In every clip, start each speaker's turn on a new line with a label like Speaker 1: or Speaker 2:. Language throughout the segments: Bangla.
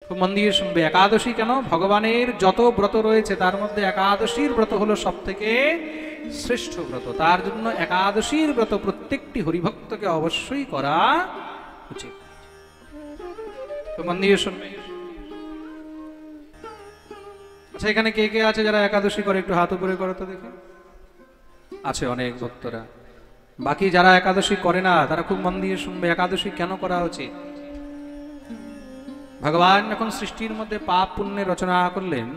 Speaker 1: খুব মন দিয়ে শুনবে। একাদশী কেন? ভগবানের যত ব্রত রয়েছে তার মধ্যে একাদশীর ব্রত হলো সব থেকে শ্রেষ্ঠ ব্রত। তার জন্য একাদশীর ব্রত প্রত্যেকটি হরিভক্তকে অবশ্যই করা উচিত। তো মন দিয়ে শুনবে। আচ্ছা, এখানে কে কে আছে যারা একাদশী করে? একটু হাত উপরে করো তো দেখি। আছে অনেক ভক্তরা। বাকি যারা একাদশী করে না তারা খুব মন দিয়ে শুনবে। একাদশী কেন করা উচিত? ভগবান যখন সৃষ্টির মধ্যে পাপ পুণ্যের রচনা করলেন,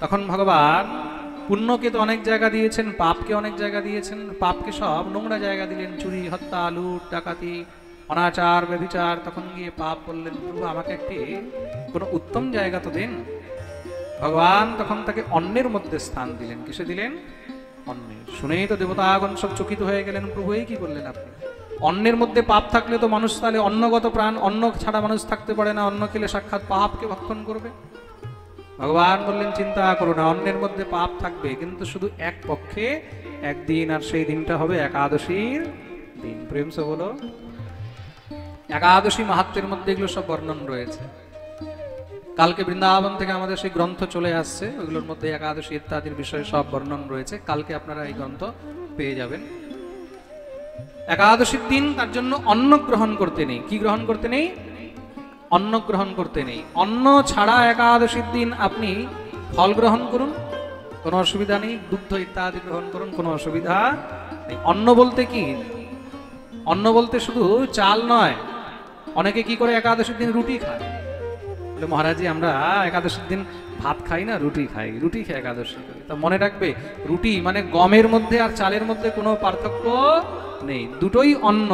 Speaker 1: তখন ভগবান পুণ্যকে তো অনেক জায়গা দিয়েছেন, পাপকে অনেক জায়গা দিয়েছেন। পাপকে সব নোংরা জায়গা দিলেন, চুরি, হত্যা, লুট, ডাকাতি, অনাচার, ব্যভিচার। তখন গিয়ে পাপ বললেন, প্রভু আমাকে একটি কোনো উত্তম জায়গা তো দেন। ভগবান তখন তাকে অন্নের মধ্যে স্থান দিলেন। কিসে দিলেন? অন্নের। শুনেই তো দেবতাগণ সব চকিত হয়ে গেলেন, প্রভু এই কি করলেন আপনি? অন্নের মধ্যে পাপ থাকলে তো মানুষ তাহলে অন্নগত প্রাণ, অন্ন ছাড়া মানুষ থাকতে পারে না, অন্ন খেলে সাক্ষাৎ পাপকে ভক্ষণ করবে। ভগবান বললেন, চিন্তা করো না, অন্নের মধ্যে পাপ থাকবে কিন্তু শুধু এক পক্ষে একদিন, আর সেই দিনটা হবে একাদশীর দিন। প্রেম সে বলো। একাদশী মাহাত্ম্যের মধ্যে এগুলো সব বর্ণন রয়েছে। কালকে বৃন্দাবন থেকে আমাদের সেই গ্রন্থ চলে আসছে, ওইগুলোর মধ্যে একাদশী ইত্যাদির বিষয়ে সব বর্ণন রয়েছে। কালকে আপনারা এই গ্রন্থ পেয়ে যাবেন। একাদশীর দিন তার জন্য অন্ন গ্রহণ করতে নেই। কি গ্রহণ করতে নেই? অন্ন গ্রহণ করতে নেই। অন্ন ছাড়া একাদশীর দিন আপনি ফল গ্রহণ করুন, কোনো অসুবিধা নেই। দুগ্ধ ইত্যাদি গ্রহণ করুন, কোনো অসুবিধা নেই। অন্ন বলতে কি? অন্ন বলতে শুধু চাল নয়। অনেকে কি করে একাদশীর দিন রুটি খায়। বলে মহারাজি আমরা একাদশীর দিন ভাত খাই না, রুটি খাই। রুটি খেয়ে একাদশী করি। তা মনে রাখবে, রুটি মানে গমের মধ্যে আর চালের মধ্যে কোনো পার্থক্য নেই, দুটোই অন্ন।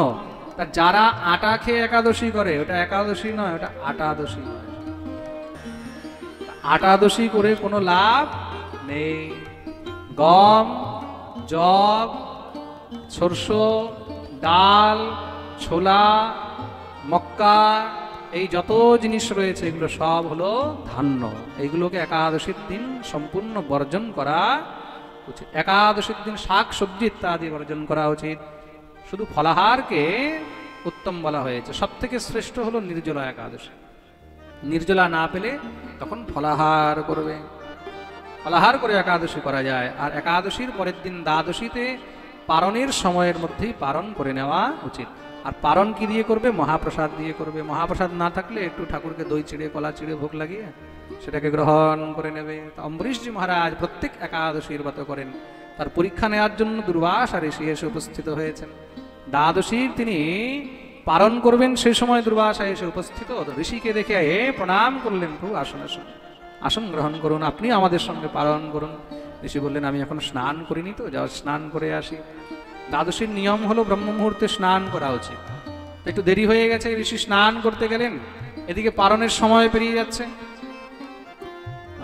Speaker 1: তা যারা আটা খেয়ে একাদশী করে ওটা একাদশী নয়, ওটা আটাদশী নয়। আটাদশী করে কোনো লাভ নেই। গম, জব, সরষ, ডাল, ছোলা, মক্কা, এই যত জিনিস রয়েছে এগুলো সব হলো ধান্য। এইগুলোকে একাদশীর দিন সম্পূর্ণ বর্জন করা উচিত। একাদশীর দিন শাক সবজি ইত্যাদি বর্জন করা উচিত। শুধু ফলাহারকে উত্তম বলা হয়েছে। সব থেকে শ্রেষ্ঠ হলো নির্জলা একাদশী। নির্জলা না পেলে তখন ফলাহার করবে। ফলাহার করে একাদশী করা যায়। আর একাদশীর পরের দিন দ্বাদশীতে পারণের সময়ের মধ্যেই পারণ করে নেওয়া উচিত। আর পারণ কি দিয়ে করবে? মহাপ্রসাদ দিয়ে করবে। মহাপ্রসাদ না থাকলে একটু ঠাকুরকে দই চিড়ে, কলা চিড়ে ভোগ লাগিয়ে সেটাকে গ্রহণ করে নেবে। অম্বরীশজি মহারাজ প্রত্যেক একাদশীর ব্রত করেন। তার পরীক্ষা নেওয়ার জন্য দুর্বাসা ঋষি এসে উপস্থিত হয়েছেন। দ্বাদশীর তিনি পারণ করবেন, সেই সময় দুর্বাসা এসে উপস্থিত। ঋষিকে দেখে প্রণাম করলেন, প্রভু আসুন আসুন, আসন গ্রহণ করুন, আপনি আমাদের সঙ্গে পালন করুন। ঋষি বললেন, আমি এখন স্নান করিনি, তো যাও স্নান করে আসি। দ্বাদশীর নিয়ম হলো ব্রহ্ম মুহূর্তে স্নান করা উচিত। একটু দেরি হয়ে গেছে, ঋষি স্নান করতে গেলেন, এদিকে পারণের সময় পেরিয়ে যাচ্ছে।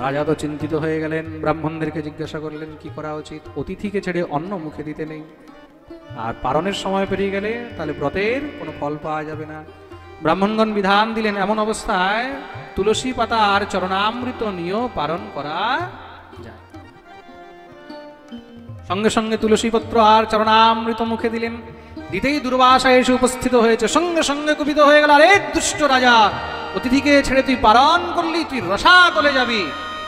Speaker 1: রাজা তো চিন্তিত হয়ে গেলেন, ব্রাহ্মণদেরকে জিজ্ঞাসা করলেন কি করা উচিত। অতিথিকে ছেড়ে অন্ন মুখে দিতে নেই, আর পারণের সময় পেরিয়ে গেলে তাহলে ব্রতের কোনো ফল পাওয়া যাবে না। ব্রাহ্মণগণ বিধান দিলেন, এমন অবস্থায় তুলসী পাতা আর চরণামৃত নিয়েও পারণ করা যায়। সঙ্গে সঙ্গে তুলসী পত্র আর চরণামৃত মুখে দিলেন। দিতেই দুর্বাসা এসে উপস্থিত হয়েছে। সঙ্গে সঙ্গে কুপিত হয়ে গেল, আরে দুষ্ট রাজা, অতিথিকে ছেড়ে তুই পারণ করলি, তুই রসাতলে যাবি,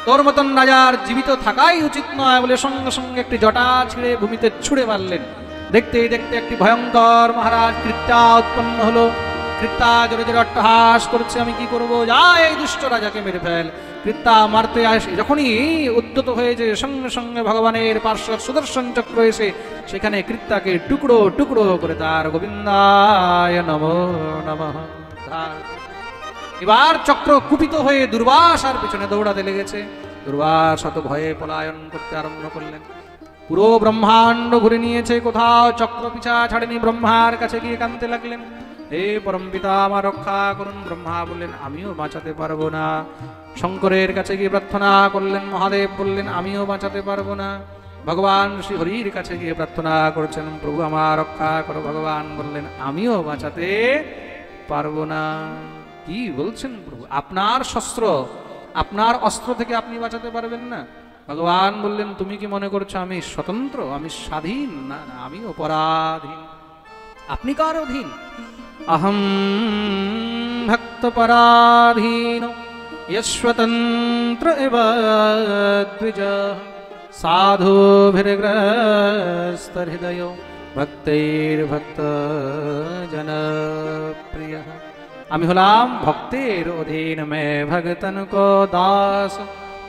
Speaker 1: তোর মতন রাজার জীবিত থাকাই উচিত নয় বলে সঙ্গে সঙ্গে একটি জটা ছিঁড়ে ভূমিতে ছুঁড়ে মারলেন। দেখতে দেখতে একটি ভয়ঙ্কর মহারাজ কৃত্যা উৎপন্ন হলো। কৃত্যা জোরে জোরে অট্টহাস করছে, আমি কি করবো, যা এই দুষ্ট রাজাকে মেরে ফেল। কৃত্যা মারতে আসে, যখনই উদ্যত হয়েছে সঙ্গে সঙ্গে ভগবানের পার্শ্ব সুদর্শন চক্র এসে সেখানে কৃত্যাকে টুকরো টুকরো করে তার গোবিন্দায় নমো নমঃ। এবার চক্র কুপিত হয়ে দুর্বাসার পেছনে দৌড়াতে লেগেছে। দুর্বাসা তো ভয়ে পলায়ন করতে আরম্ভ করলেন। পুরো ব্রহ্মাণ্ড ঘুরে নিয়েছে, কোথাও চক্র পিছা ছাড়েনি। ব্রহ্মার কাছে গিয়ে কাঁদতে লাগলেন, হে পরম পিতা আমার রক্ষা করুন। ব্রহ্মা বললেন, আমিও বাঁচাতে পারবো না। শঙ্করের কাছে গিয়ে প্রার্থনা করলেন, মহাদেব বললেন, আমিও বাঁচাতে পারবো না। ভগবান শ্রী হরির কাছে গিয়ে প্রার্থনা করছেন, প্রভু আমার রক্ষা করো। ভগবান বললেন, আমিও বাঁচাতে পারবো না। কি বলছেন প্রভু, আপনার শস্ত্র, আপনার অস্ত্র থেকে আপনি বাঁচাতে পারবেন না? ভগবান বললেন, তুমি কি মনে করছো আমি স্বতন্ত্র, আমি স্বাধীন? না না, আমি অপরাধীন। আপনি কার অধীন? অহম भक्तपराधीन यश्वतन्त्र एव द्विज साधुभिर्ग्रस्तहृदयो भक्तैर्भक्तजनप्रियः। আমি হলাম ভক্তের অধীন মে ভগতন কো দাস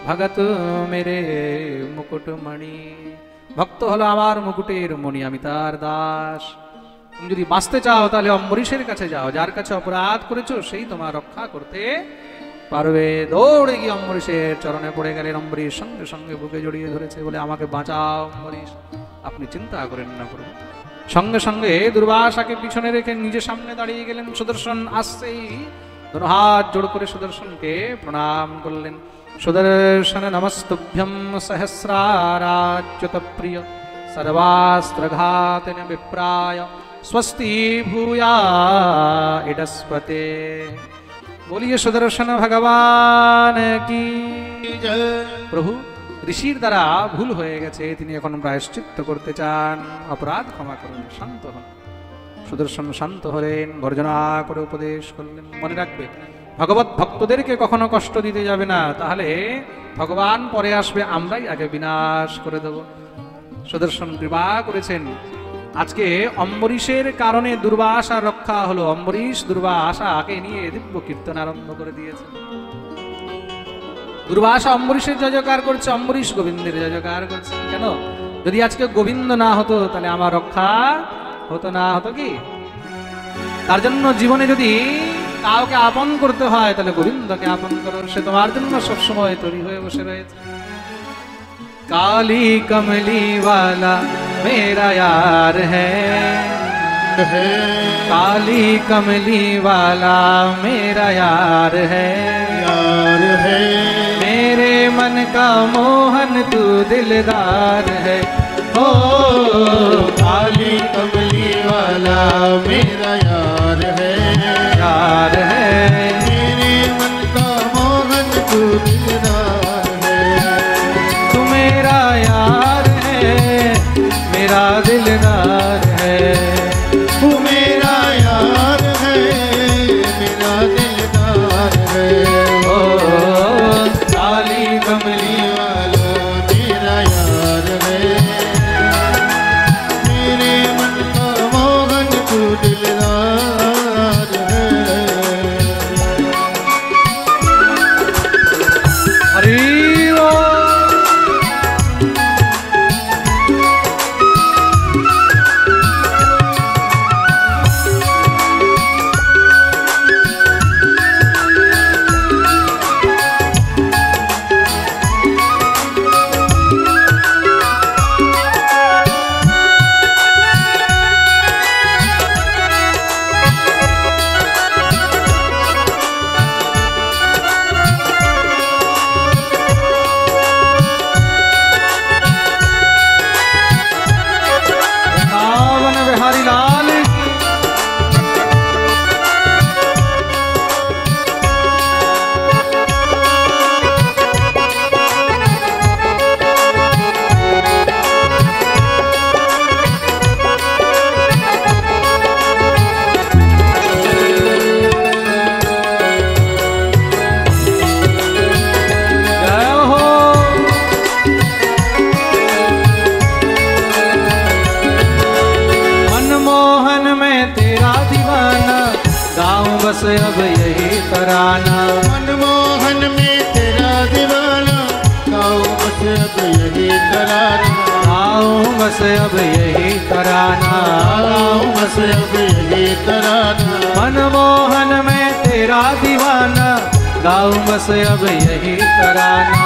Speaker 1: ভগত মেরে মুকুটমণি। ভক্ত হলো আমার মুকুটের মণি, আমি তার দাস। তুমি যদি বাঁচতে চাও তাহলে অম্বরীশের কাছে যাও, যার কাছে অপরাধ করেছো সেই তোমার রক্ষা করতে পারবে। দৌড়ে গিয়ে অম্বরীশের চরণে পড়ে গেলেন। অম্বরীশ সঙ্গে সঙ্গে বুকে জড়িয়ে ধরেছে, বলে আমাকে বাঁচাও অম্বরীশ, আপনি চিন্তা করেন না প্রভু। সঙ্গে সঙ্গে দুর্বাসাকে পিছনে রেখে নিজে সামনে দাঁড়িয়ে গেলেন। সুদর্শন আসছেই দুটো হাত জোড় করে সুদর্শনকে প্রণাম করলেন। সুদর্শন নমস্তুভ্যম সহস্রারাচ্যুত প্রিয় সর্বাস্ত্রঘাতিন বিপ্রায় स्वस्ति भूया इडस्पते। बोलिए सुदर्शन भगवान की जय। प्रभु ঋষির দ্বারা ভুল হয়ে গেছে, তিনি এখন প্রায়শ্চিত্ত করতে চান, অপরাধ ক্ষমা করুন, শান্ত হন। সুদর্শন শান্ত হলেন, গর্জনা করে উপদেশ করলেন, মনে রাখবে ভগবত ভক্তদেরকে কখনো কষ্ট দিতে যাবে না, তাহলে ভগবান পরে আসবে, আমরাই আগে বিনাশ করে দেব। সুদর্শন কৃপা করেছেন। আজকে অম্বরীশের কারণে দুর্বাসা রক্ষা হলো। অম্বরীশ দুর্বাসাকে নিয়ে দিব্য কীর্তন আরম্ভ করে দিয়েছে। দুর্বাসা অম্বরীশের জয়জয়কার করছে, অম্বরীশ গোবিন্দের জয়জয়কার করছে। কেন? যদি আজকে গোবিন্দ না হতো তাহলে আমার রক্ষা হতো না, হতো কি? তার জন্য জীবনে যদি কাউকে আপন করতে হয় তাহলে গোবিন্দকে আপন করো, সে তোমার জন্য সবসময় তৈরি হয়ে বসে রয়েছে। काली कमली वाला मेरा यार है, काली कमली वाला मेरा यार है, मेरे मन का मोहन तू दिलदार है। हो
Speaker 2: काली कमली वाला मेरा यार है, मेरे मन का मोहन तू दिलदार है।
Speaker 1: तू मेरा यार है, मेरा दिलदार है।
Speaker 2: तू मेरा यार है, मेरा दिलदार है।
Speaker 1: ओ काली कमली
Speaker 2: वाला मेरा यार है, मेरे मन का मोहन तू दिलदार है।
Speaker 1: हरि बिहारी लाल की। जय हो। मनमोहन में तेरा दीवाना, गाऊं बस अब यही तराना।
Speaker 2: मनमोहन में तेरा दीवाना, गाऊं बस अब यही तराना।
Speaker 1: गाऊं बस अब यही तराना,
Speaker 2: गाऊं बस अब यही तराना।
Speaker 1: मनमोहन में तेरा दीवाना, गाऊं बस अब यही तराना।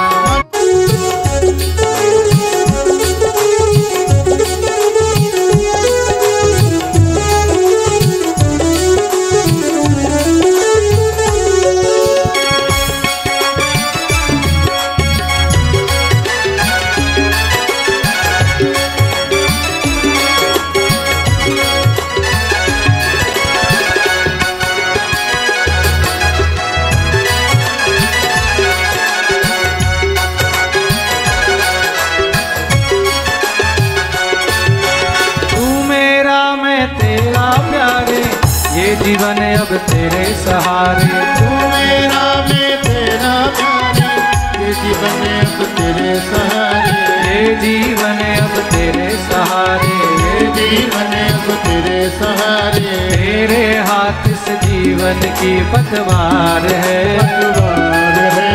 Speaker 1: जीवन अब तेरे सहारे,
Speaker 2: तू मेरा मैं तेरा प्यारे, ये जीवन अब तेरे सहारे,
Speaker 1: ये जीवन अब तेरे सहारे,
Speaker 2: ये जीवन अब तेरे सहारे।
Speaker 1: तेरे हाथ इस जीवन की पतवार है,
Speaker 2: पतवार है,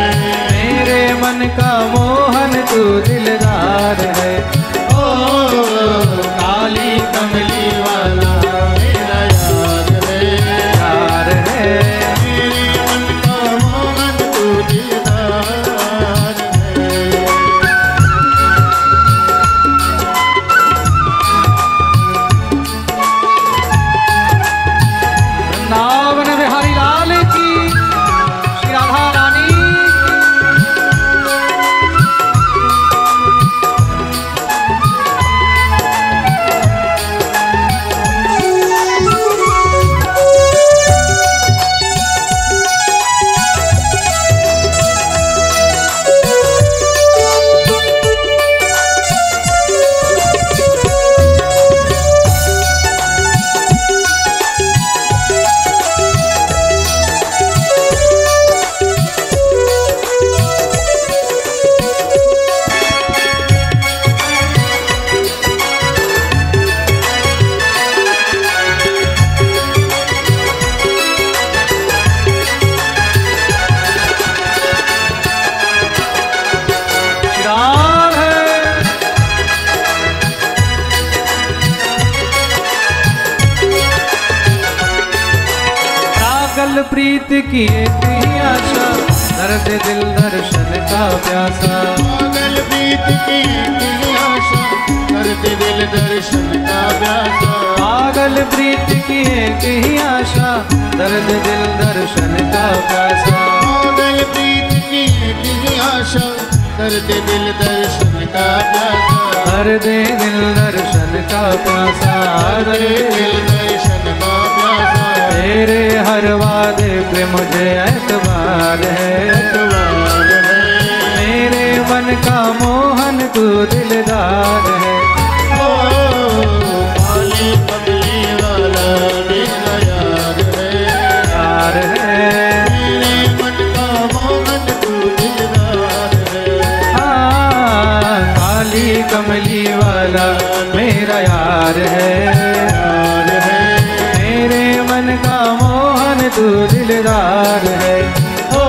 Speaker 1: मेरे मन का मोहन तू दिलदार है।
Speaker 2: ओ काली कमली वाला मेरा यार है,
Speaker 1: यार है,
Speaker 2: मेरे मन का मोहन तू दिलदार है।
Speaker 1: वृंदावन बिहारी लाल की, श्री राधा रानी की। श्रीराम है, पागल प्रीत की एक ही आशा, दर्द दिल दर्शन का प्यासा।
Speaker 2: पागल प्रीत की तेरी आशा, करते दिल दर्शन का प्यासा।
Speaker 1: पागल प्रीत की एक ही आशा, दर्द दिल दर्शन का प्यासा।
Speaker 2: पागल प्रीत की तेरी आशा, करते दिल दर्शन का प्यासा।
Speaker 1: दर्द दिल दर्शन का प्यासा,
Speaker 2: करते दिल दर्शन का प्यासा।
Speaker 1: तेरे हर वादे पे मुझे एतबार है,
Speaker 2: पतवार है,
Speaker 1: मेरे मन का मोहन तू दिलदार है।
Speaker 2: ओ काली कमली वाला मेरा यार है,
Speaker 1: यार है,
Speaker 2: मेरे मन का मोहन तू दिलदार है।
Speaker 1: हाँ, काली कमली वाला मेरा यार है,
Speaker 2: यार है,
Speaker 1: मेरे मन का मोहन तू दिलदार है। ओ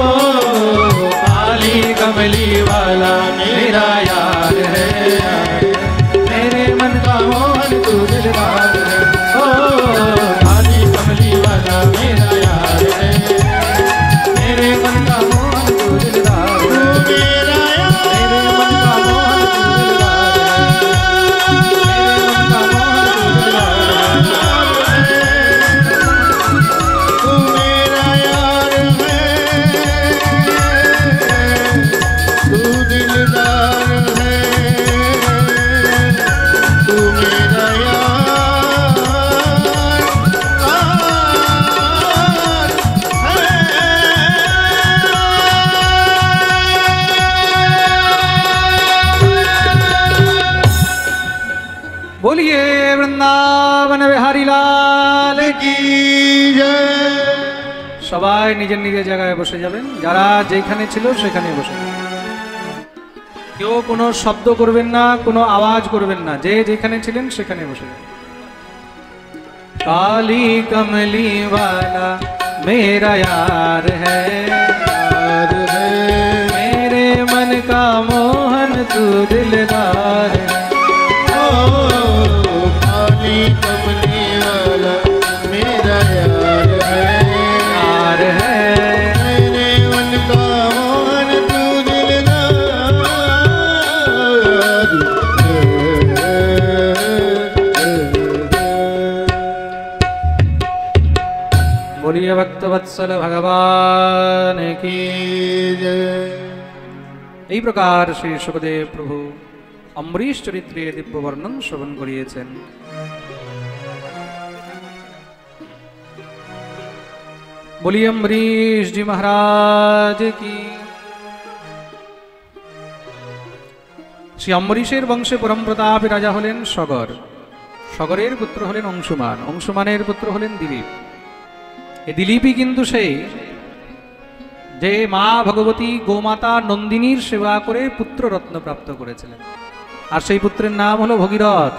Speaker 1: काली कमली वाला मेरा यार है, मेरे मन का मोहन तू दिलदार है। ओ काली कमली वाला मेरा यार है, मेरे मन का मोहन तू दिलदार
Speaker 2: तू
Speaker 1: है।
Speaker 2: मेरा
Speaker 1: मेरे मन का मोहन तू दिलदार है, मेरे मन का मोहन तू दिलदार है।
Speaker 2: तू मेरा यार है, तू दिलदार है, तू मेरा
Speaker 1: बोलिए वृंदावन बिहारी लाल की।
Speaker 2: की जय।
Speaker 1: সবাই নিজের নিজের জায়গায় বসে যাবেন, যারা যেখানে ছিল সেখানে বসে যাবেন। কেউ কোনো শব্দ করবেন না, কোনো আওয়াজ করবেন না, যে যেখানে ছিলেন সেখানে বসে যাবেন। काली कमली वाला मेरा यार है,
Speaker 2: यार है,
Speaker 1: मेरे मन का मोहन तू दिलदार है।
Speaker 2: ओ काली कमली वाला मेरा यार है,
Speaker 1: यार है,
Speaker 2: मेरे मन का मोहन तू दिलदार
Speaker 1: बोलिए भक्तवत्सल भगवान की।
Speaker 2: जय।
Speaker 1: এই প্রকার শ্রী সুখদেব প্রভু অম্বরীশ চরিত্রে দিব্য বর্ণন শ্রবণ করিয়েছেন। বলি অম্বরীশ জি মহারাজ কি। শ্রী অম্বরীশের বংশে পরম প্রতাপী রাজা হলেন সগর, সগরের পুত্র হলেন অংশুমান, অংশুমানের পুত্র হলেন দিলীপ, এই দিলীপই কিন্তু সেই যে মা ভগবতী গোমাতা নন্দিনীর সেবা করে পুত্র রত্ন প্রাপ্ত করেছিলেন। আর সেই পুত্রের নাম হলো ভগীরথ।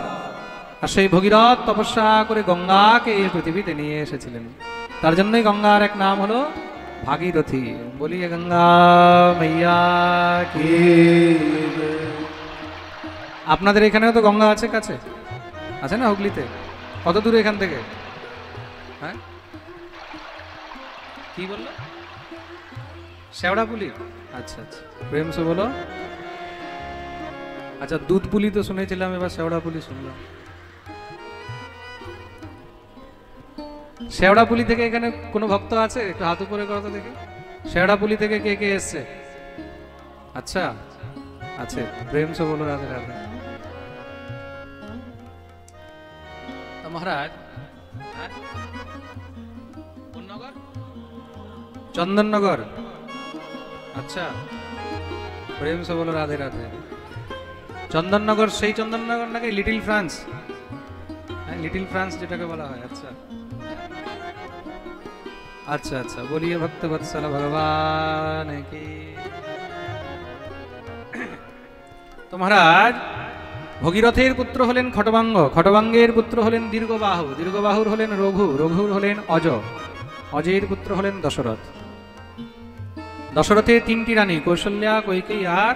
Speaker 1: আর সেই ভগীরথ তপস্যা করে গঙ্গাকে এই পৃথিবীতে নিয়ে এসেছিলেন। তার জন্যই গঙ্গার এক নাম হলো ভাগীরথী। বলিয়ে গঙ্গা মাইয়া কি। আপনাদের এখানেও তো গঙ্গা আছে, কাছে আছে না? হুগলিতে কত দূরে এখান থেকে? হ্যাঁ, কি বললো? শেওড়াপুলি। আচ্ছা আচ্ছা, প্রেম সে বলো। আচ্ছা, দুধপুলি তো শুনেছিলাম, এবার শেওড়াপুলি শুনলাম। শেওড়াপুলি থেকে এখানে কোনো ভক্ত আছে? একটু হাত উপরে করো তো দেখি। শেওড়াপুলি থেকে কে কে এসছে? আচ্ছা আছে, প্রেম সে বলো। রাধে রাধে। মহারাজ, কোন নগর? চন্দননগর। আচ্ছা, প্রেম সে বলো। রাধে রাধে। চন্দননগর সেই চন্দননগর নাকি লিটিল ফ্রান্স? হ্যাঁ, লিটিল ফ্রান্স যেটাকে বলা হয়। আচ্ছা আচ্ছা আচ্ছা, বলিয়ে ভক্ত বৎসল ভগবান কি। তো মহারাজ, ভগীরথের পুত্র হলেন খটবাঙ্গ, খটবাঙ্গের পুত্র হলেন দীর্ঘবাহু, দীর্ঘবাহুর হলেন রঘু, রঘুর হলেন অজ, অজের পুত্র হলেন দশরথ। দশরথের তিনটি রানী, কৌশল্যা, কৈকেয়ী আর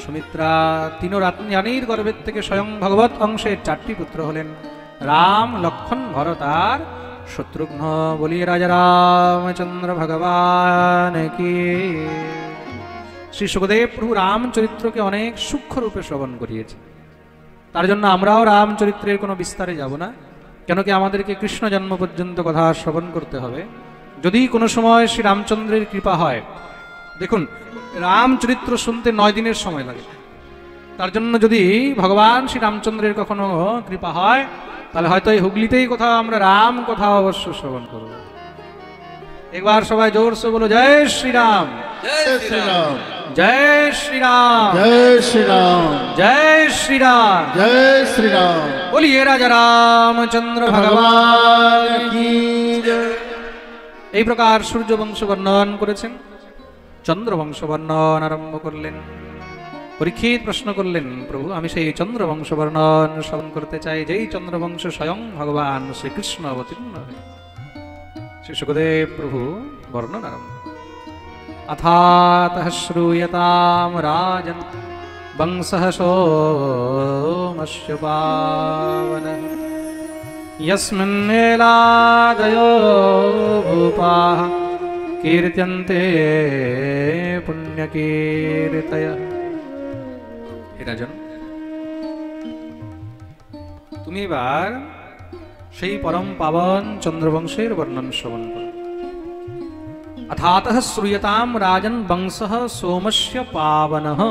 Speaker 1: সুমিত্রা। তিন রানীর গর্ভের থেকে স্বয়ং ভগবত অংশের চারটি পুত্র হলেন রাম, লক্ষণ, ভরত আর শত্রুঘ্ন। বলিয়ে রাজা রামচন্দ্র ভগবান কি। শ্রী সুখদেব প্রভু রামচরিত্রকে অনেক সূক্ষ্ম রূপে শ্রবণ করিয়েছে। তার জন্য আমরাও রামচরিত্রের কোনো বিস্তারে যাব না, কেন কি আমাদেরকে কৃষ্ণ জন্ম পর্যন্ত কথা শ্রবণ করতে হবে। যদি কোনো সময় শ্রী রামচন্দ্রের কৃপা হয়, দেখুন রামচরিত্র শুনতে 9 দিনের সময় লাগে। তার জন্য যদি ভগবান শ্রী রামচন্দ্রের কখনো কৃপা হয়, তাহলে হয়তো এই হুগলিতেই কোথাও আমরা রাম কথা অবশ্য শ্রবণ করব। একবার সবাই জোরসে বলো, জয় শ্রীরাম,
Speaker 2: जय श्री राम,
Speaker 1: জয় শ্রীরাম,
Speaker 2: जय श्री राम,
Speaker 1: জয় শ্রীরাম।
Speaker 2: जय श्री राम।
Speaker 1: বলিয়ে রাজা রামচন্দ্র ভগবান কি। এই প্রকার সূর্যবংশ বর্ণন করেছেন। চন্দ্রবংশ বর্ণন আরম্ভ করলেন। পরীক্ষিত প্রশ্ন করলেন, প্রভু আমি সেই চন্দ্রবংশ বর্ণন শ্রবণ করতে চাই, যেই চন্দ্রবংশ স্বয়ং ভগবান শ্রীকৃষ্ণ অবতীর্ণ হলেন। শ্রী সুখদেব প্রভু বর্ণন আরম্ভ। अथातः श्रूयतां राजन् वंशः सोमस्य पावनः, यस्मिन्नेलादयो भूपाः कीर्त्यन्ते पुण्यकीर्तयः। हे राजन, তুমি এবার সেই পরম পাবন চন্দ্রবংশের বর্ণন শ্রবণ করো। अथातः श्रूयताम राजन वंशः सोमस्य पावनः।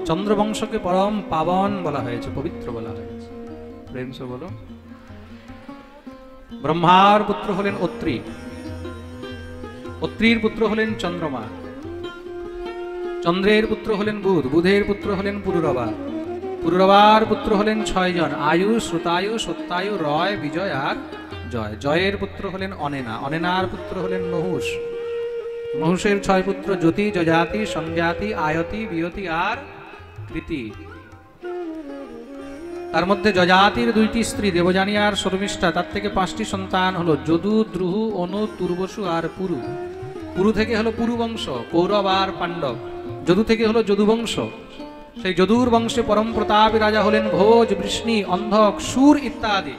Speaker 1: চন্দ্রবংশকে পরম পাবন বলা হয়েছে, পবিত্র বলা হয়েছে। প্রেম সে বলো। ব্রহ্মার পুত্র হলেন অত্রি, অত্রির পুত্র হলেন চন্দ্রমা, চন্দ্রের পুত্র হলেন বুধ, বুধের পুত্র হলেন পুরুরবা, পুরুরবার পুত্র হলেন 6 জন, আয়ু, শ্রুতায়ু, সত্যায়ু, রয়, বিজয় আর জয়। জয়ের পুত্র হলেন অনেনা, অনেনার পুত্র হলেন নহুষ, নহুষের 6 পুত্র জ্যোতি, যজাতি, সংজ্ঞাতি, আয়তি, বিয়তি আর কৃতি। তার মধ্যে যজাতির 2টি স্ত্রী দেবযানী আর শর্মিষ্ঠা, তার থেকে 5টি সন্তান হলো যদু, দ্রুহু, অনু, তুর্বসু আর পুরু। পুরু থেকে হলো পুরু বংশ, কৌরব আর পাণ্ডব। যদু থেকে হলো যদু বংশ। সেই যদুর বংশে পরম প্রতাপী রাজা হলেন ভোজ, বৃষ্ণি, অন্ধক, সুর ইত্যাদি।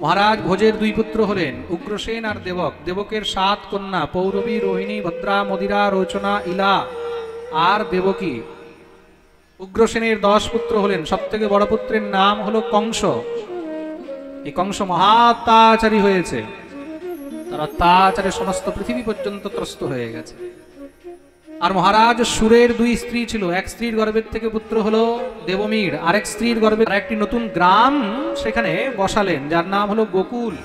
Speaker 1: মহারাজ ভোজের 2 পুত্র হলেন উগ্রসেন আর দেবক। দেবকের 7 কন্যা পৌরবী, রোহিণী, ভদ্রা, মদিরা, রোচনা, ইলা আর দেবকী। উগ্রসেনের 10 পুত্র হলেন। সবথেকে বড় পুত্রের নাম হলো কংস। এই কংস মহাত্যাচারী হয়েছে, তার অত্যাচারে সমস্ত পৃথিবী পর্যন্ত ত্রস্ত হয়ে গেছে। আর মহারাজ সুরের 2 স্ত্রী ছিল। এক স্ত্রীর গর্ভের থেকে পুত্র হলো দেবমীর, আরেক স্ত্রীর গর্ভে একটি নতুন গ্রাম সেখানে বসালেন, যার নাম হলো গোকুল।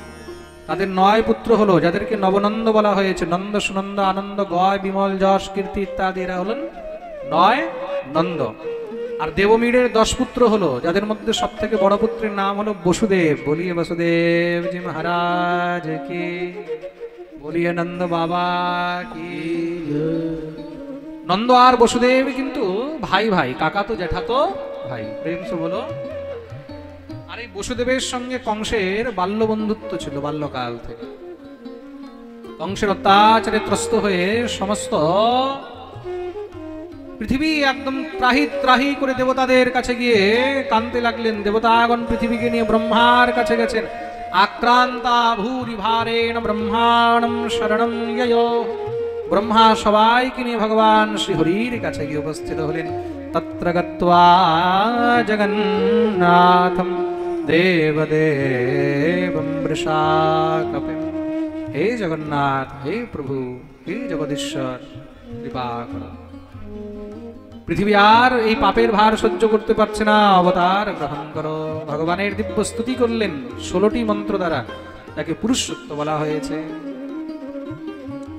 Speaker 1: তাদের 9 পুত্র হলো, যাদেরকে নবনন্দ বলা হয়েছে। নন্দ, সুনন্দ, আনন্দ, গয়, বিমল, যশ, কীর্তি ইত্যাদি এরা হলেন 9 নন্দ। আর দেবমীরের 10 পুত্র হলো, যাদের মধ্যে সব থেকে বড় পুত্রের নাম হলো বসুদেব। বলিয়ে বসুদেব জি মহারাজ কি। বলিয়ে নন্দ বাবা কি। নন্দ আর বসুদেব কিন্তু ভাই ভাই, কাকা তো জ্যাঠা তো ভাই, প্রেম সে বলো। আর এই বসুদেবের সঙ্গে কংসের বাল্য বন্ধুত্ব ছিল বাল্যকাল থেকে। কংসের অত্যাচারে ত্রস্ত হয়ে সমস্ত পৃথিবী একদম ত্রাহি ত্রাহি করে দেবতাদের কাছে গিয়ে কাঁদতে লাগলেন। দেবতাগণ পৃথিবীকে নিয়ে ব্রহ্মার কাছে গেছেন। আক্রান্তা ভূরি ভারেণ ব্রহ্মাণম শরণম ইয়ো। ব্রহ্মা সবাইকে নিয়ে ভগবান শ্রীহরির কাছে গিয়ে উপস্থিত হলেন। তত্র গত্বা জগন্নাথম দেবদেবম বৃষাকপিম। হে জগন্নাথ, হে প্রভু, হে জগদীশ্বর, কৃপা করো। পৃথিবী আর এই পাপের ভার সহ্য করতে পারছে না, অবতার গ্রহণ করো। ভগবানের দিব্য স্তুতি করলেন 16টি মন্ত্র দ্বারা, যাকে পুরুষোত্ত বলা হয়েছে।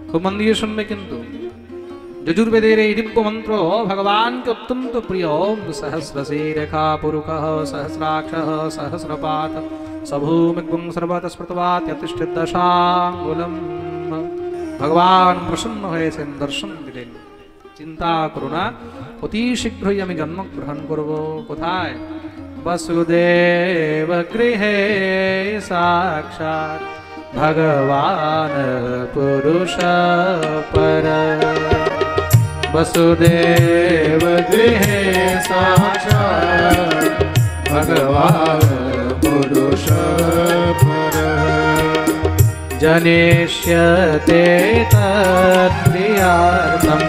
Speaker 1: খুব মন দিয়ে শুনবে কিন্তু। যজুর্বেদের এই দিব্য মন্ত্র ভগবানকে অত্যন্ত প্রিয়। সহস্রশী রেখা পুরুষ সহস্রাক্ষ সহস্রপাত সভূমিগ্বং সর্বত স্মৃতবাত্যতিষ্ঠিত দশাঙ্গুলম। ভগবান প্রসন্ন হয়েছেন, দর্শন দিলেন। চিন্তা করো না, অতি শীঘ্রই আমি জন্মগ্রহণ করব। কোথায়? বসুদেব গৃহে সাক্ষাৎ ভগবান পুরুষ পর। বসুদেব গৃহে সাক্ষাৎ ভগবান পুরুষ পর। জনিষ্যতে তৎপ্রিয়ার্থম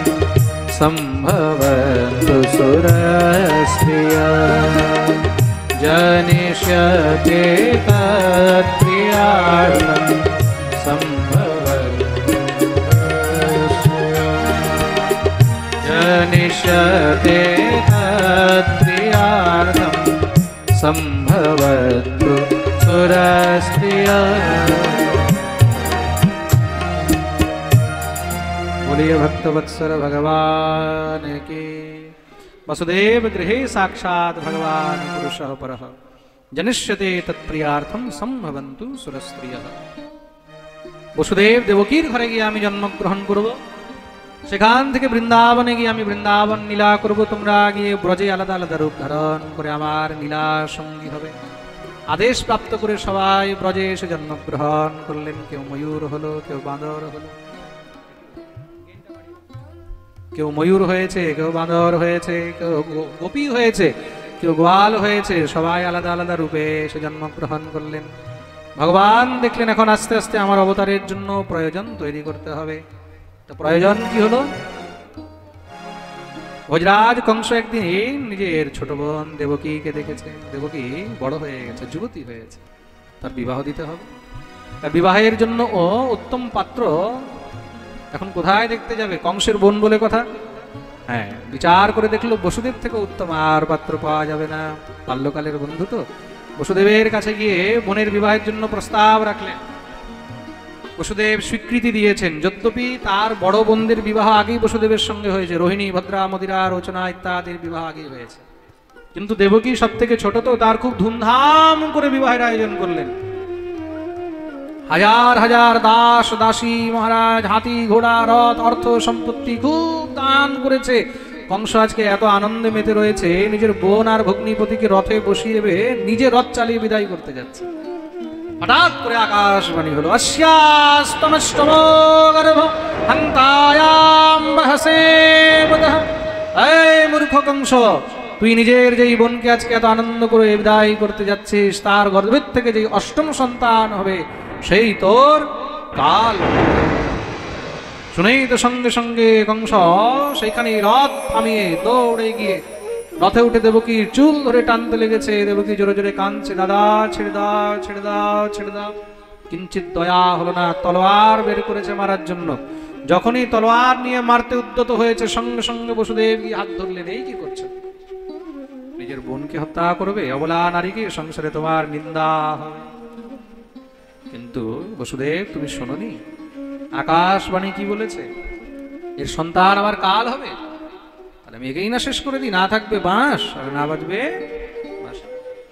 Speaker 1: সম্ভবন্তু সুরস্ত্রিয়া। জনিষ্যতে তৎপ্রিয়ার্থম সম্ভবন্তু সুরস্ত্রিয়া। জনিষ্যতে তৎপ্রিয়ার্থম সম্ভবন্তু সুরস্ত্রিয়া। बोलिए भक्तवत्सल भगवान की। वसुदेव गृहे साक्षात् भगवान पुरुषः परः। जनिष्यते तत्प्रियार्थम सम्भवन्तु सुरस्त्रियः। বসুদেব দেবকীর ঘরে গিয়ে আমি জন্মগ্রহণ করব। সেখান থেকে বৃন্দাবনে গিয়ে আমি বৃন্দাবন লীলা করব। তোমরা গিয়ে ব্রজে আলাদা আলাদা রূপ ধারণ করে আমার লীলা সঙ্গী হবে। আদেশ প্রাপ্ত করে সবাই ব্রজে এসে জন্মগ্রহণ করলেন। কেউ ময়ূর হলো, কেউ বাঁদর হলো, কেউ ময়ূর হয়েছে, কেউ বাঁদর হয়েছে, কেউ গোপী হয়েছে, কেউ গোয়াল হয়েছে। সবাই আলাদা আলাদা রূপে এসে জন্মগ্রহণ করলেন। ভগবান দেখলেন এখন আস্তে আস্তে আমার অবতারের জন্য প্রয়োজন তৈরি করতে হবে। তো প্রয়োজন কি হলো? ভোজরাজ কংস একদিন নিজের ছোট বোন দেবকীকে দেখেছে। দেবকী বড় হয়ে গেছে, যুবতী হয়েছে, তার বিবাহ দিতে হবে। তার বিবাহের জন্য ও উত্তম পাত্র এখন কোথায় দেখতে যাবে? কংসের বোন বলে কথা। হ্যাঁ, বিচার করে দেখলো বসুদেব থেকে উত্তম আর পাত্র পাওয়া যাবে না। বাল্যকালের বন্ধু তো। বসুদেবের কাছে গিয়ে বোনের বিবাহের জন্য প্রস্তাব রাখলেন। বসুদেব স্বীকৃতি দিয়েছেন। যদ্যপি তার বড় বোনদের বিবাহ আগেই বসুদেবের সঙ্গে হয়েছে। রোহিণী, ভদ্রা, মদিরা, রচনা ইত্যাদির বিবাহ আগেই হয়েছে। কিন্তু দেবকী সব থেকে ছোট তো, তার খুব ধুমধাম করে বিবাহের আয়োজন করলেন। হাজার হাজার দাস দাসী, মহারাজ, হাতি ঘোড়া, রথ, অর্থ সম্পত্তি খুব দান করেছে। কংস আজকে এত আনন্দে মেতে রয়েছে, নিজের বোন আর ভগ্নিপতিকে রথে বসিয়ে নিজে রথ চালিয়ে বিদায় করতে যাচ্ছে। হঠাৎ করে আকাশবাণী হলো, অস্যাস্তমষ্টম গর্ভ হন্তায়াম বহসে বদহ। এই মূর্খ কংস, তুই নিজের যেই বোনকে আজকে এত আনন্দ করে বিদায় করতে যাচ্ছিস, তার গর্ভের থেকে যেই অষ্টম সন্তান হবে সেই তোর কাল। শুনেই তো সঙ্গে সঙ্গে কংস সেইখানে রথ থামিয়ে দৌড়ে গিয়ে রথে উঠে দেবকীর চুল ধরে টানতে লেগেছে। দেবকী জোরে জোরে কাঁদছে, দাদা ছেড়ে দাও, ছেড়ে দাও, ছেড়ে দাও। কিঞ্চিত দয়া হলো না, তলোয়ার বের করেছে মারার জন্য। যখনই তলোয়ার নিয়ে মারতে উদ্যত হয়েছে, সঙ্গে সঙ্গে বসুদেব গিয়ে হাত ধরলেন। এই কি করছে? নিজের বোনকে হত্যা করবে? অবলা নারীকে সংসারে তোমার নিন্দা হবে। কিন্তু বসুদেব, তুমি শোনোনি আকাশবাণী কি বলেছে? এর সন্তান আমার কাল হবে। তাহলে আমি একেই না শেষ করে দিই, না থাকবে বাঁশ আর না বাজবে বাঁশি।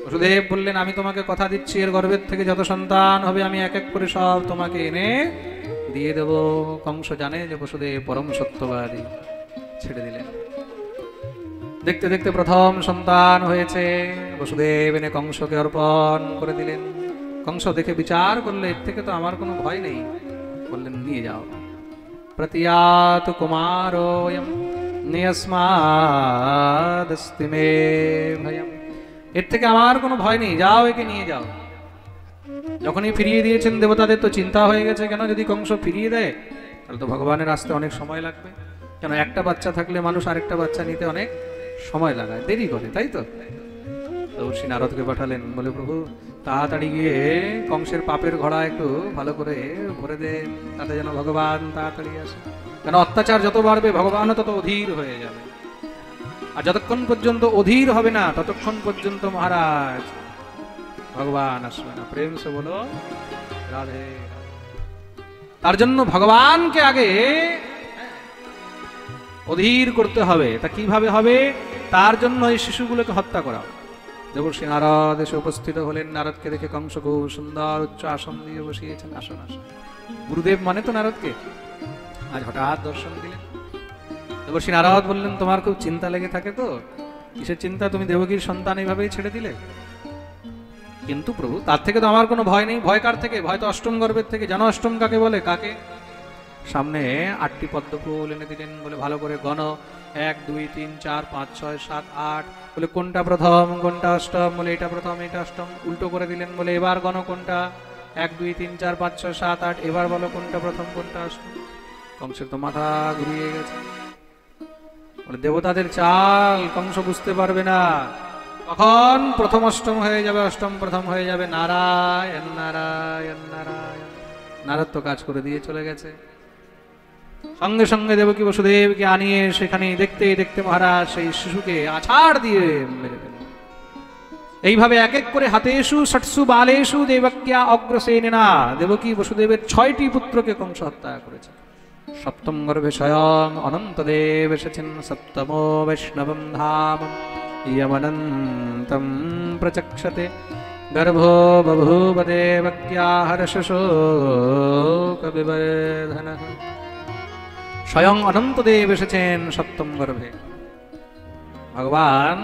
Speaker 1: বসুদেব বললেন, আমি তোমাকে কথা দিচ্ছি, এর গর্ভের থেকে যত সন্তান হবে আমি এক এক করে সব তোমাকে এনে দিয়ে দেব। কংস জানে যে বসুদেব পরম সত্যবাদী, ছেড়ে দিলেন। দেখতে দেখতে প্রথম সন্তান হয়েছে, বসুদেব এনে কংসকে অর্পণ করে দিলেন। কংস দেখে বিচার করলে এর থেকে তো আমার কোনো ভয় নেই, বললেন নিয়ে যাও। প্রতিয়াত কুমারোয়ম নিয়স্মাদস্তি মে ভয়ম, এর থেকে আমার কোনো ভয় নেই, যাও একে নিয়ে যাও। যখনই ফিরিয়ে দিয়েছেন দেবতাদের তো চিন্তা হয়ে গেছে, কেন যদি কংস ফিরিয়ে দেয় তাহলে তো ভগবানের আসতে অনেক সময় লাগবে। কেন একটা বাচ্চা থাকলে মানুষ আরেকটা বাচ্চা নিতে অনেক সময় লাগায়, দেরি করে, তাই তো? দেবর্ষি নারদকে পাঠালেন, বলে প্রভু তাড়াতাড়ি গিয়ে কংসের পাপের ঘোড়া একটু ভালো করে ভরে দেন, তাতে যেন ভগবান তাড়াতাড়ি আসে। কেন অত্যাচার যত বাড়বে ভগবানও তত অধীর হয়ে যাবে, আর যতক্ষণ পর্যন্ত অধীর হবে না ততক্ষণ পর্যন্ত মহারাজ ভগবান আসবে না। প্রেম সে বলো রাধে। তার জন্য ভগবানকে আগে অধীর করতে হবে। তা কিভাবে হবে? তার জন্য এই শিশুগুলোকে হত্যা করা। দেবর্ষি নারদ এসে উপস্থিত হলেন। নারদকে দেখে কংস খুব সুন্দর উচ্চ আসন দিয়ে বসিয়েছেন। আসন আসন, গুরুদেব মানে তো নারদকে। আজ হঠাৎ দর্শন দিলেন। দেবর্ষি নারদ বললেন, তোমার খুব চিন্তা লেগে থাকে তো? কিসের চিন্তা? তুমি দেবকীর সন্তান এইভাবেই ছেড়ে দিলে। কিন্তু প্রভু তার থেকে তো আমার কোনো ভয় নেই। ভয় কার থেকে? ভয় তো অষ্টম গর্ভের থেকে। জানো অষ্টম কাকে বলে? কাকে? সামনে 8টি পদ্মফুল এনে দিলেন, বলে ভালো করে গণ, 1 2 3 4 5 6 7 8। বলে কোনটা প্রথম কোনটা অষ্টম? বলে এটা প্রথম এটা অষ্টম। উল্টো করে দিলেন, বলে এবার গণ কোনটা? 1 2 3 4 5 6 7 8। এবার বলো কোনটা প্রথম কোনটা অষ্টম। কংসের তো মাথা ঘুরিয়ে গেছে। বলে দেবতাদের চাল কংস বুঝতে পারবে না, কখন প্রথম অষ্টম হয়ে যাবে, অষ্টম প্রথম হয়ে যাবে। নারায়ণ নারায়ণ নারায়ণ। নারদ তো কাজ করে দিয়ে চলে গেছে। সঙ্গে সঙ্গে দেবকী বসুদেবকে আনিয়ে সেখানে দেখতে দেখতে মহারাজ সেই শিশুকে আছাড় দিয়ে মেরে ফেলেন। এইভাবে এক এক করে হাতেষু ষটসু বালেষু দেবক্যা অগ্রসেনেনা দেবকী বসুদেবের 6টি পুত্রকে কংস হত্যা করেছে। সপ্তম গর্ভে স্বয়ং অনন্তদেব এসেছেন। সপ্তমো বৈষ্ণবম ধাম ইয়মনন্তম প্রচক্ষতে গর্ভো বভূব দেবক্যা হর্ষশোক বিবর্ধনঃ। স্বয়ং অনন্তদেব এসেছেন সপ্তম গর্ভে। ভগবান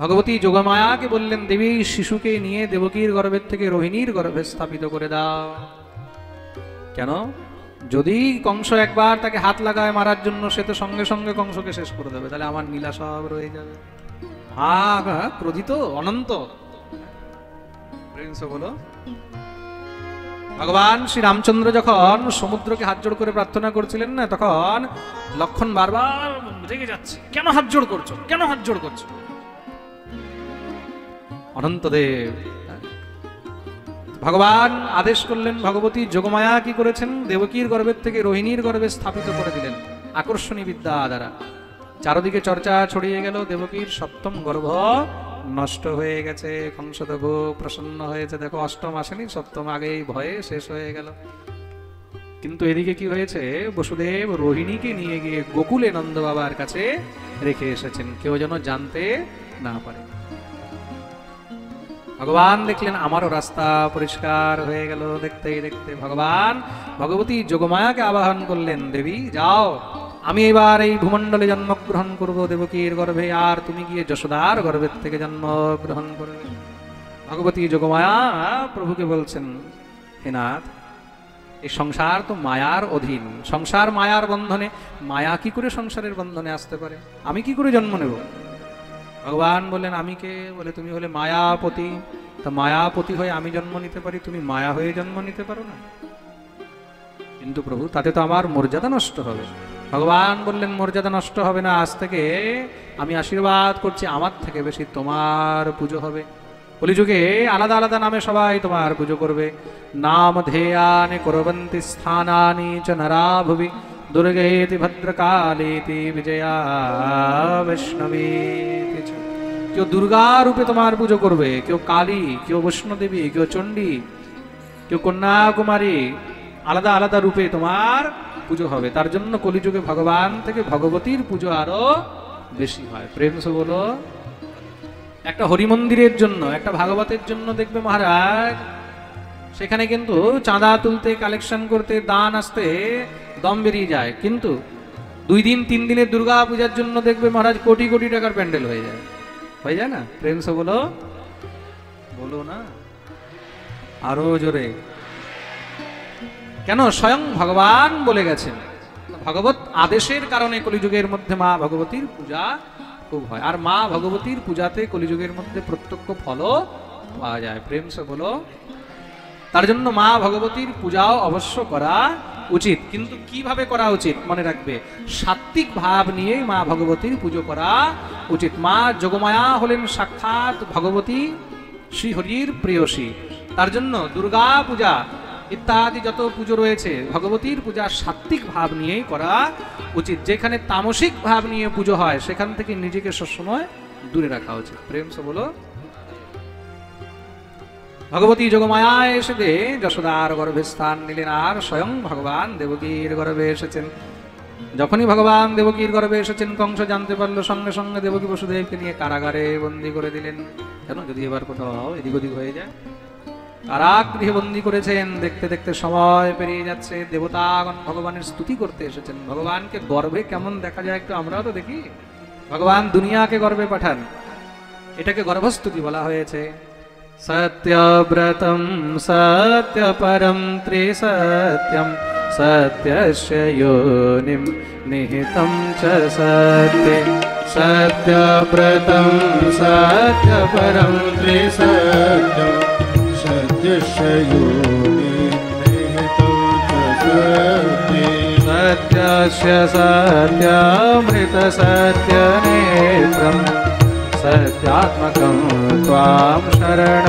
Speaker 1: ভগবতী যোগমায়াকে বললেন, দেবী শিশুকে নিয়ে দেবকীর গর্ভের থেকে রোহিণীর গর্ভে স্থাপিত করে দাও। কেন? যদি কংস একবার তাকে হাত লাগায় মারার জন্য, সে তো সঙ্গে সঙ্গে কংসকে শেষ করে দেবে, তাহলে আমার নীলা সব রয়ে যাবে। ক্রোধিত অনন্ত। বলো ভগবান শ্রী রামচন্দ্র যখন সমুদ্রকে হাত জোড় করে প্রার্থনা করছিলেন না, তখন লক্ষণ বারবার রেগে যাচ্ছে, কেন হাত জোড় করছো, কেন হাত জোড় করছো? অনন্তদেব ভগবান আদেশ করলেন। ভগবতী যোগমায়া কি করেছেন? দেবকীর গর্ভের থেকে রোহিণীর গর্ভে স্থাপিত করে দিলেন আকর্ষণী বিদ্যা দ্বারা। চারদিকে চর্চা ছড়িয়ে গেল, দেবকীর সপ্তম গর্ভ নষ্ট হয়ে গেছে। কংস তো খুব প্রসন্ন হয়েছে, দেখো অষ্টম আসেনি, সপ্তম আগেই ভয়ে শেষ হয়ে গেল। কিন্তু এদিকে কি হয়েছে? বসুদেব রোহিণীকে নিয়ে গিয়ে গোকুলে নন্দ বাবার কাছে রেখে এসেছেন, কেউ যেন জানতে না পারে। ভগবান দেখলেন আমারও রাস্তা পরিষ্কার হয়ে গেল। দেখতেই দেখতে ভগবান ভগবতী যোগমায়াকে আবাহন করলেন, দেবী যাও, আমি এবার এই ভূমণ্ডলে জন্মগ্রহণ করব দেবকীর গর্ভে, আর তুমি গিয়ে যশোদার গর্ভের থেকে জন্মগ্রহণ করবে। ভগবতী যোগমায়া প্রভুকে বলছেন, হে নাথ, এই সংসার তো মায়ার অধীন, সংসার মায়ার বন্ধনে, মায়া কি করে সংসারের বন্ধনে আসতে পারে? আমি কি করে জন্ম নেব? ভগবান বললেন, আমি কে? বলে তুমি হলে মায়াপতি। তা মায়াপতি হয়ে আমি জন্ম নিতে পারি, তুমি মায়া হয়ে জন্ম নিতে পারো না। কিন্তু প্রভু তাতে তো আমার মর্যাদা নষ্ট হবে। ভগবান বললেন, মর্যাদা নষ্ট হবে না, আজ থেকে আমি আশীর্বাদ করছি, আমার থেকে বেশি তোমার পুজো হবে। কলিযুগে আলাদা আলাদা নামে সবাই তোমার পুজো করবে। নাম ধেয়ানি করবন্তি স্থানানি চ নরা ভুবি দুর্গেতি ভদ্রকালেতি বিজয়া বৈষ্ণবীতি চ। কেউ দুর্গা রূপে তোমার পুজো করবে, কেউ কালী, কেউ বৈষ্ণদেবী, কেউ চণ্ডী, কেউ কন্যাকুমারী, আলাদা আলাদা রূপে তোমার পুজো হবে। তার জন্য কলিযুগে ভগবান থেকে ভগবতীর পুজো আরো বেশি হয়। প্রেম সে বলো। একটা হরি মন্দিরের জন্য, একটা ভাগবতের জন্য দেখবে মহারাজ সেখানে কিন্তু চাঁদা তুলতে, কালেকশন করতে, দান আসতে দম বেরিয়ে যায়। কিন্তু 2 দিন 3 দিনের দুর্গা পূজার জন্য দেখবে মহারাজ কোটি কোটি টাকার প্যান্ডেল হয়ে যায় না? প্রেম সে বলো না আরো জোরে। কেন? স্বয়ং ভগবান বলে গেছেন, ভগবত আদেশের কারণে কলিযুগের মধ্যে মা ভগবতীর পূজা খুব হয়। আর মা ভগবতীর পূজাতে কলিযুগের মধ্যে প্রত্যক্ষ ফলও পাওয়া যায়। প্রেম সে বলো। তার জন্য মা ভগবতীর পূজাও অবশ্য করা উচিত। কিন্তু কিভাবে করা উচিত? মনে রাখবে, সাত্বিক ভাব নিয়ে মা ভগবতীর পুজো করা উচিত। মা যোগমায়া হলেন সাক্ষাৎ ভগবতী শ্রীহরির প্রেয়সী। তার জন্য দুর্গা পূজা ইত্যাদি যত পুজো রয়েছে, ভগবতীর পূজা সাত্বিক ভাব নিয়েই করা উচিত। যেখানে তামসিক ভাব নিয়ে পুজো হয় সেখান থেকে নিজেকে সবসময় দূরে রাখা উচিত। প্রেম সে বলো। ভগবতী যোগমায়ায় এসে যশোদার গর্ভে স্থান নিলেন, আর স্বয়ং ভগবান দেবকীর গর্ভে এসেছেন। যখনই ভগবান দেবকীর গর্ভে এসেছেন, কংস জানতে পারলো, সঙ্গে সঙ্গে দেবকী বসুদেবকে নিয়ে কারাগারে বন্দী করে দিলেন। কেন? যদি এবার কোথাও এদিক ওদিক হয়ে যায়। কারাগৃহে বন্দী করেছেন। দেখতে দেখতে সময় পেরিয়ে যাচ্ছে। দেবতাগণ ভগবানের স্তুতি করতে এসেছেন। ভগবানকে গর্ভে কেমন দেখা যায় একটু আমরাও তো দেখি। ভগবান দুনিয়াকে গর্ভে পাঠান, এটাকে গর্ভস্তুতি বলা হয়েছে। সত্যব্রতম সত্যপরম ত্রিসত্যম সত্যস্য যোনিম নিহিতম চ সত্যে।
Speaker 2: সত্যব্রতম সত্যপরম ত্রিসত্যম সত্যস্য যোনিম নিহিতম চ সত্যে।
Speaker 1: সত্যস্য সত্যামৃত সত্যনেত্রম সত্যাত্মকম ত্বাম শरणं